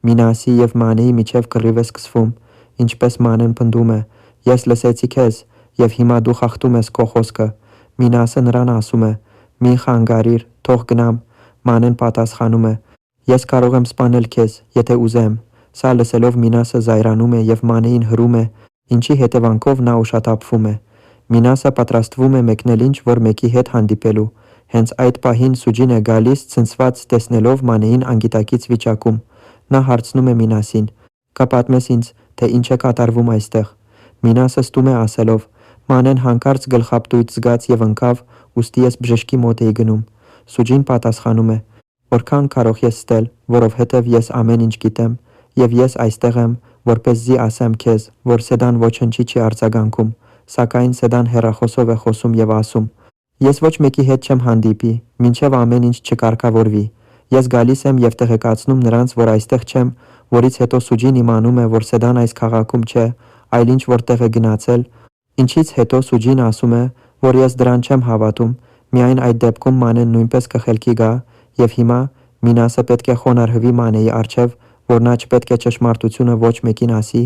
Մինասի և Մանեի միջև կռիվ է սկսվում, ինչպես Մանեն պնդում է. «Ես լսեցի քեզ, և հիմա դու խախտում ես քո խոսքը»։ Մինասը նրան ասում է. «Մի խանգարիր, թող գնամ»։ Մանեն պատասխանում է. «Ես կարող եմ սպանել քեզ, եթե ուզեմ»։ Սա լսելով Մինասը զայրանում է և Մանեին հրում է, ինչի հետևանքով նա ուշաթափվում է։ Մինասը պատրաստվում է մեկնել ինչ-որ մեկի հետ հանդիպելու։ Հենց այդ պահին Սուջին է գալիս ցնցված տեսնելով Մանեին անգիտակից վիճակում։ Նա հարցնում է Մինասին. «Կա պատմես ինձ, թե ինչ է կատարվում այստեղ»։ Մինասը ստում է ասելով. «Մանեն հանկարծ գլխապտույտ զգաց և ընկավ, ուստի ես բժշկի մոտ էի գնում»։ Սուջին պատասխանում է. «Որքան կարող ես ստել, որովհետև ես ամեն ինչ գիտեմ, և ես այստեղ եմ, որպեսզի ասեմ քեզ, որ Սեդան ոչնչի չի արձագանքում, սակայն Սեդան հեռախոսով է խոսում և ասում. «Ես ոչ մեկի հետ չեմ հանդիպի, մինչև ամեն ինչ չկարգավորվի»։ Ես գալիս եմ և տեղեկացնում նրանց, որ այստեղ չեմ, որից հետո Սուջին իմանում է, որ Սեդան այս քաղաքում չէ, այլ ինչ-որ տեղ է գնացել, ինչից հետո Սուջին ասում է, որ ես դրան չեմ հավատում, միայն այդ դեպքում Մանեն նույնպես կխելքի գա, և հիմա Մինասը պետք է խոնարհվի Մանեի առջև, որ նա չպետք է ճշմարտությունը ոչ մեկին ասի։